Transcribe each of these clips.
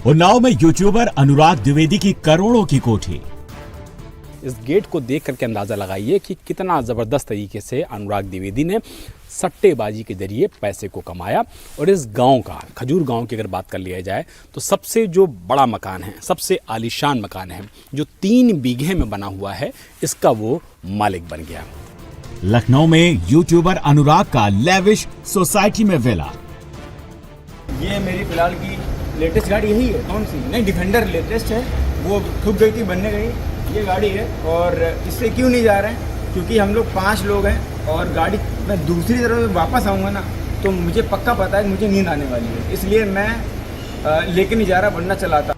उन्नाव में यूट्यूबर अनुराग द्विवेदी की करोड़ों की कोठी। इस गेट को देख करके अंदाज़ा लगाइए कि कितना ज़बरदस्त तरीके से अनुराग द्विवेदी ने सट्टेबाजी के जरिए पैसे को कमाया। और इस गांव का, खजूर गांव की अगर बात कर लिया जाए तो सबसे जो बड़ा मकान है, सबसे आलीशान मकान है, जो 3 बीघे में बना हुआ है, इसका वो मालिक बन गया। लखनऊ में यूट्यूबर अनुराग का लेविश सोसाइटी में विला। ये मेरी फिलहाल की लेटेस्ट गाड़ी यही है। कौन सी? नहीं, डिफेंडर लेटेस्ट है, वो ठुक गई थी, बनने गई। ये गाड़ी है और इससे क्यों नहीं जा रहे हैं? क्योंकि हम लोग 5 लोग हैं और गाड़ी मैं दूसरी तरफ वापस आऊँगा ना तो मुझे पक्का पता है कि मुझे नींद आने वाली है, इसलिए मैं लेके नहीं जा रहा, वरना चलाता।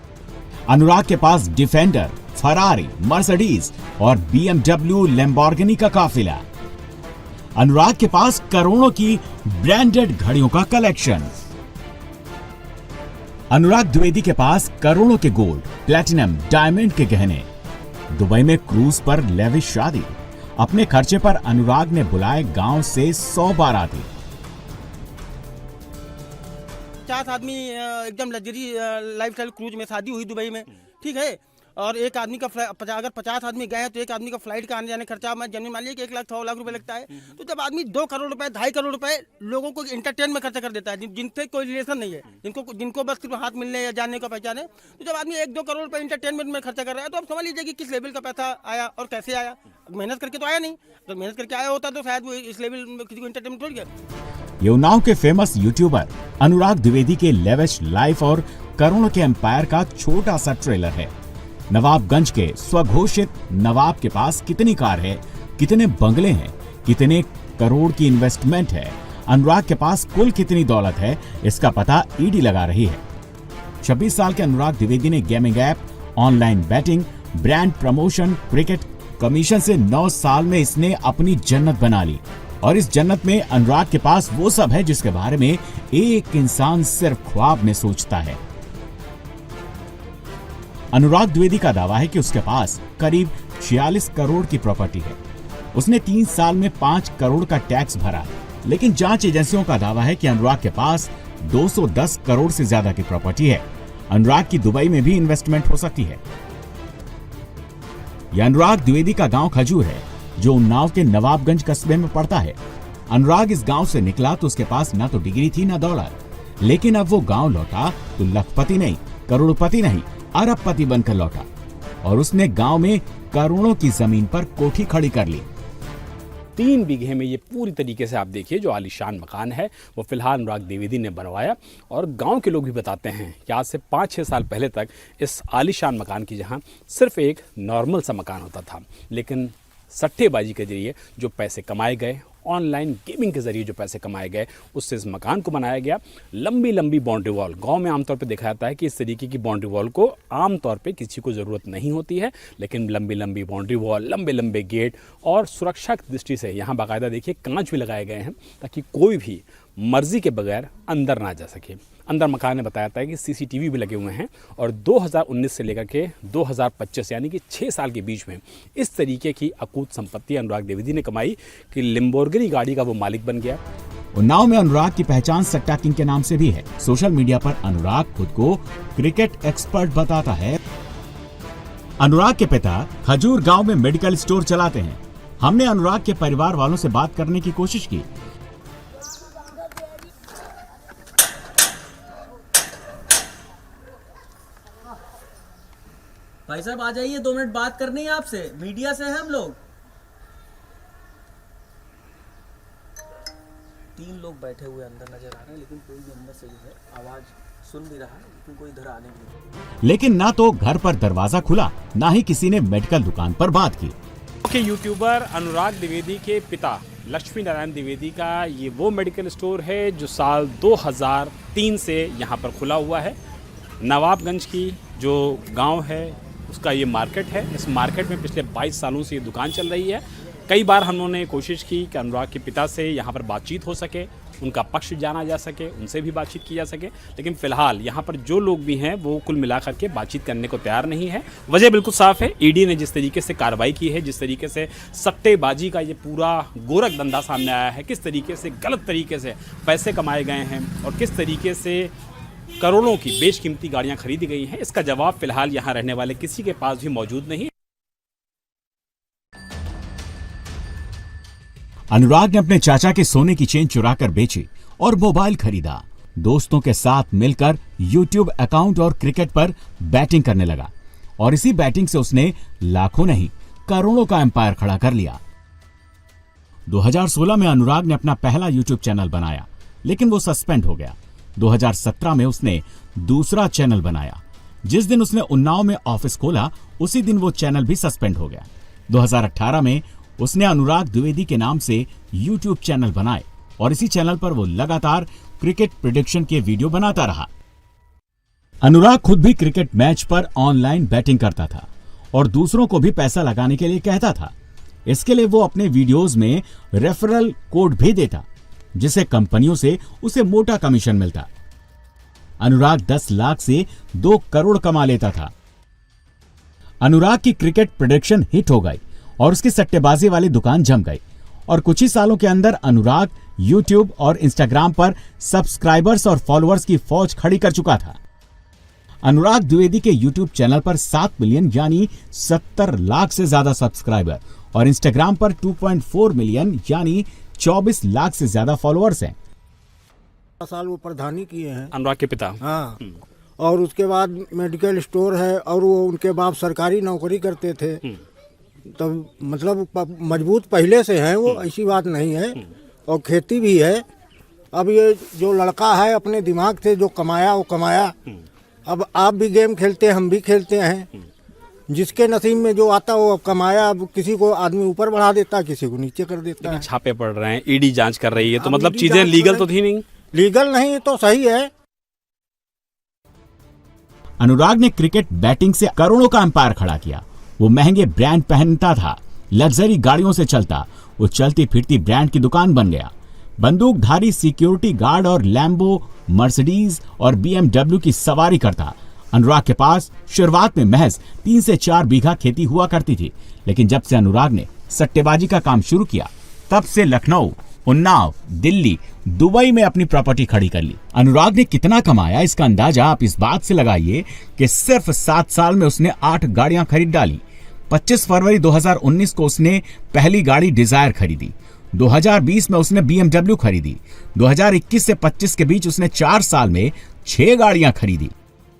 अनुराग के पास डिफेंडर, फरारी, मर्सिडीज और BMW लैम्बोर्गिनी का काफिला। अनुराग के पास करोड़ों की ब्रांडेड घड़ियों का कलेक्शन। अनुराग द्विवेदी के पास करोड़ों के गोल्ड, प्लैटिनम, डायमंड के गहने। दुबई में क्रूज पर लेविश शादी। अपने खर्चे पर अनुराग ने बुलाए गांव से 100 बाराती। 50 आदमी एकदम लग्जरी लाइफस्टाइल क्रूज में शादी हुई दुबई में, ठीक है। और एक आदमी का अगर 50 आदमी गए हैं तो एक आदमी का फ्लाइट का आने जाने खर्चा मैं जमीन मान लिया कि 1 लाख 100 लाख रुपए लगता है। तो जब आदमी 2 करोड़ रुपए, 2.5 करोड़ रुपए लोगों को एंटरटेन में खर्चा कर देता है, जिनसे कोई रिलेशन नहीं है, जिनको बस सिर्फ हाथ मिलने या जानने का पहचाने, तो जब आदमी 1-2 करोड़ रुपए एंटरटेनमेंट में खर्चा कर रहा है तो आप समझ लीजिए कि किस लेवल का पैसा आया और कैसे आया। मेहनत करके तो आया नहीं, तो मेहनत करके आया होता तो शायद वो इस लेवल में किसी को एंटरटेनमेंट हो गया। ये उन्नाव के फेमस यूट्यूबर अनुराग द्विवेदी के लेविश लाइफ और करोड़ों के एम्पायर का छोटा सा ट्रेलर है। नवाबगंज के स्वघोषित नवाब के पास कितनी कार है, कितने बंगले हैं, कितने करोड़ की इन्वेस्टमेंट है, अनुराग के पास कुल कितनी दौलत है, इसका पता ईडी लगा रही है। 26 साल के अनुराग द्विवेदी ने gaming app, online batting, brand promotion, cricket commission से 9 साल में इसने अपनी जन्नत बना ली। और इस जन्नत में अनुराग के पास वो सब है जिसके बारे में एक इंसान सिर्फ ख्वाब में सोचता है। अनुराग द्विवेदी का दावा है कि उसके पास करीब 46 करोड़ की प्रॉपर्टी है। उसने 3 साल में 5 करोड़ का टैक्स भरा है। लेकिन जांच एजेंसियों का दावा है कि अनुराग के पास 210 करोड़ से ज्यादा की प्रॉपर्टी है। अनुराग की दुबई में भी इन्वेस्टमेंट हो सकती है। यह अनुराग द्विवेदी का गांव खजूर है, जो उन्नाव के नवाबगंज कस्बे में पड़ता है। अनुराग इस गांव से निकला तो उसके पास न तो डिग्री थी न दौलत, लेकिन अब वो गांव लौटा तो लखपति नहीं, करोड़पति नहीं, अरबपति बनकर लौटा। और उसने गांव में करोड़ों की जमीन पर कोठी खड़ी कर ली। 3 बीघे में ये पूरी तरीके से आप देखिए जो आलीशान मकान है वो फिलहाल अनुराग द्विवेदी ने बनवाया। और गांव के लोग भी बताते हैं कि आज से 5-6 साल पहले तक इस आलीशान मकान की जहां सिर्फ एक नॉर्मल सा मकान होता था, लेकिन सट्टेबाजी के जरिए जो पैसे कमाए गए, ऑनलाइन गेमिंग के जरिए जो पैसे कमाए गए, उससे इस मकान को बनाया गया। लंबी लंबी बाउंड्री वॉल, गांव में आमतौर पे देखा जाता है कि इस तरीके की बाउंड्री वॉल को आमतौर पे किसी को ज़रूरत नहीं होती है, लेकिन लंबी लंबी बाउंड्री वॉल, लंबे लंबे गेट और सुरक्षा की दृष्टि से यहाँ बाकायदा देखिए कांच भी लगाए गए हैं ताकि कोई भी मर्जी के बगैर अंदर ना जा सके। अंदर मकान ने बताया था कि CCTV भी लगे हुए हैं। और 2019 से लेकर के 2025 यानी कि 6 साल के बीच में इस तरीके की अकूत संपत्ति अनुराग द्विवेदी ने कमाई कि लैम्बोर्गिनी गाड़ी का वो मालिक बन गया। उन्नाव में अनुराग की पहचान सट्टा किंग के नाम से भी है। सोशल मीडिया पर अनुराग खुद को क्रिकेट एक्सपर्ट बताता है। अनुराग के पिता खजूर गांव में मेडिकल स्टोर चलाते हैं। हमने अनुराग के परिवार वालों से बात करने की कोशिश की। भाई साहब आ जाइए, 2 मिनट बात करनी है आपसे, मीडिया से हैं हम लोग। 3 लोग बैठे हुए अंदर नजर आ रहे हैं, लेकिन कोई भी अंदर से जो है आवाज सुन भी रहा है, लेकिन कोई इधर आने नहीं। लेकिन ना तो घर पर दरवाजा खुला, ना ही किसी ने मेडिकल दुकान पर बात की। यूट्यूबर अनुराग द्विवेदी के पिता लक्ष्मी नारायण द्विवेदी का ये वो मेडिकल स्टोर है जो साल 2003 से यहाँ पर खुला हुआ है। नवाबगंज की जो गांव है उसका ये मार्केट है। इस मार्केट में पिछले 22 सालों से ये दुकान चल रही है। कई बार हमने कोशिश की कि अनुराग के पिता से यहाँ पर बातचीत हो सके, उनका पक्ष जाना जा सके, उनसे भी बातचीत की जा सके, लेकिन फिलहाल यहाँ पर जो लोग भी हैं वो कुल मिलाकर के बातचीत करने को तैयार नहीं है। वजह बिल्कुल साफ है, ईडी ने जिस तरीके से कार्रवाई की है, जिस तरीके से सट्टेबाजी का ये पूरा गोरख धंधा सामने आया है, किस तरीके से गलत तरीके से पैसे कमाए गए हैं और किस तरीके से करोड़ों की बेशकीमती गाड़ियां खरीदी गई हैं, इसका जवाब फिलहाल यहां रहने वाले किसी के पास भी मौजूद नहीं। अनुराग ने अपने चाचा के सोने की चेन चुराकर बेची और मोबाइल खरीदा। दोस्तों के साथ मिलकर YouTube अकाउंट और क्रिकेट पर बैटिंग करने लगा और इसी बैटिंग से उसने लाखों नहीं करोड़ों का एम्पायर खड़ा कर लिया। 2016 में अनुराग ने अपना पहला YouTube चैनल बनाया, लेकिन वो सस्पेंड हो गया। 2017 में उसने दूसरा चैनल बनाया। जिस दिन उसने उन्नाव में ऑफिस खोला, उसी दिन वो चैनल भी सस्पेंड हो गया। 2018 में उसने अनुराग द्विवेदी के नाम से YouTube चैनल बनाए और इसी चैनल पर वो लगातार क्रिकेट प्रेडिक्शन के वीडियो बनाता रहा। अनुराग खुद भी क्रिकेट मैच पर ऑनलाइन बैटिंग करता था और दूसरों को भी पैसा लगाने के लिए कहता था। इसके लिए वो अपने वीडियोस में रेफरल कोड भी देता, जिसे कंपनियों से उसे मोटा कमीशन मिलता। अनुराग 10 लाख से 2 करोड़ कमा लेता था। अनुराग की क्रिकेट प्रेडिक्शन हिट हो गई और उसकी सट्टेबाजी वाली दुकान जम गई और कुछ ही सालों के अंदर अनुराग YouTube और Instagram पर सब्सक्राइबर्स और फॉलोअर्स की फौज खड़ी कर चुका था। अनुराग द्विवेदी के YouTube चैनल पर 7 मिलियन यानी 70 लाख से ज्यादा सब्सक्राइबर और Instagram पर 2.4 मिलियन यानी 24 लाख से ज्यादा फॉलोअर्स हैं। साल वो प्रधानी किए हैं अनुराग के पिता। हाँ, और उसके बाद मेडिकल स्टोर है और वो उनके बाप सरकारी नौकरी करते थे। तब मतलब मजबूत पहले से हैं वो, ऐसी बात नहीं है। और खेती भी है। अब ये जो लड़का है अपने दिमाग से जो कमाया वो कमाया। अब आप भी गेम खेलते हैं, हम भी खेलते हैं। जिसके नसीब में जो आता वो कमाया। अब किसी को आदमी ऊपर बढ़ा देता, किसी को नीचे कर देता है। छापे पड़ रहे हैं, ईडी जांच कर रही है, तो अब मतलब ED चीजें जांच लीगल कर तो थी नहीं। लीगल नहीं तो सही है। अनुराग ने क्रिकेट बैटिंग से करोड़ों का एम्पायर खड़ा किया। वो महंगे ब्रांड पहनता था, लग्जरी गाड़ियों से चलता, वो चलती फिरती ब्रांड की दुकान बन गया। बंदूकधारी सिक्योरिटी गार्ड और लैम्बो, मर्सिडीज और BMW की सवारी करता। अनुराग के पास शुरुआत में महज 3 से 4 बीघा खेती हुआ करती थी, लेकिन जब से अनुराग ने सट्टेबाजी का काम शुरू किया, तब से लखनऊ, उन्नाव, दिल्ली, दुबई में अपनी प्रॉपर्टी खड़ी कर ली। अनुराग ने कितना कमाया, इसका अंदाजा आप इस बात से लगाइए कि सिर्फ 7 साल में उसने 8 गाड़ियां खरीद डाली। 25 फरवरी 2019 को उसने पहली गाड़ी डिजायर खरीदी। 2020 में उसने BMW खरीदी। 2021 से 25 के बीच उसने 4 साल में 6 गाड़ियां खरीदी।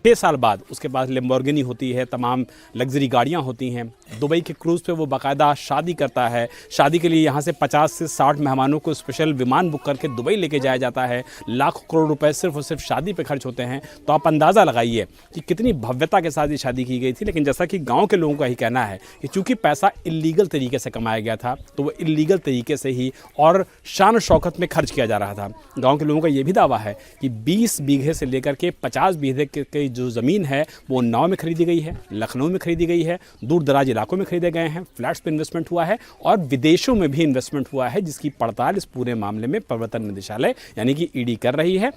6 साल बाद उसके पास लैम्बोर्गिनी होती है, तमाम लग्जरी गाड़ियां होती हैं। दुबई के क्रूज़ पे वो बाकायदा शादी करता है। शादी के लिए यहाँ से 50 से 60 मेहमानों को स्पेशल विमान बुक करके दुबई लेके जाया जाता है। लाखों करोड़ रुपए सिर्फ और सिर्फ शादी पे खर्च होते हैं। तो आप अंदाज़ा लगाइए कि कितनी भव्यता के साथ ये शादी की गई थी। लेकिन जैसा कि गाँव के लोगों का ही कहना है कि चूँकि पैसा इलीगल तरीके से कमाया गया था, तो वो इलीगल तरीके से ही और शान शौकत में खर्च किया जा रहा था। गाँव के लोगों का ये भी दावा है कि 20 बीघे से लेकर के 50 बीघे के जो ज़मीन है वो उन्नाव में खरीदी गई है, लखनऊ में खरीदी गई है, दूर दराज इलाकों में खरीदे गए हैं, फ्लैट्स पे इन्वेस्टमेंट हुआ है और विदेशों में भी इन्वेस्टमेंट हुआ है, जिसकी पड़ताल इस पूरे मामले में प्रवर्तन निदेशालय यानी कि ईडी कर रही है।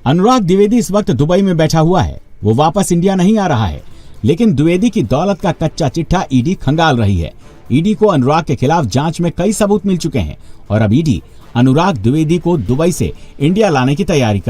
अनुराग द्विवेदी इस वक्त दुबई में बैठा हुआ है। वो वापस इंडिया नहीं आ रहा है, लेकिन द्विवेदी की दौलत का कच्चा चिट्ठा ईडी खंगाल रही है। ईडी को अनुराग के खिलाफ जांच में कई सबूत मिल चुके हैं और अब ईडी अनुराग द्विवेदी को दुबई से इंडिया लाने की तैयारी कर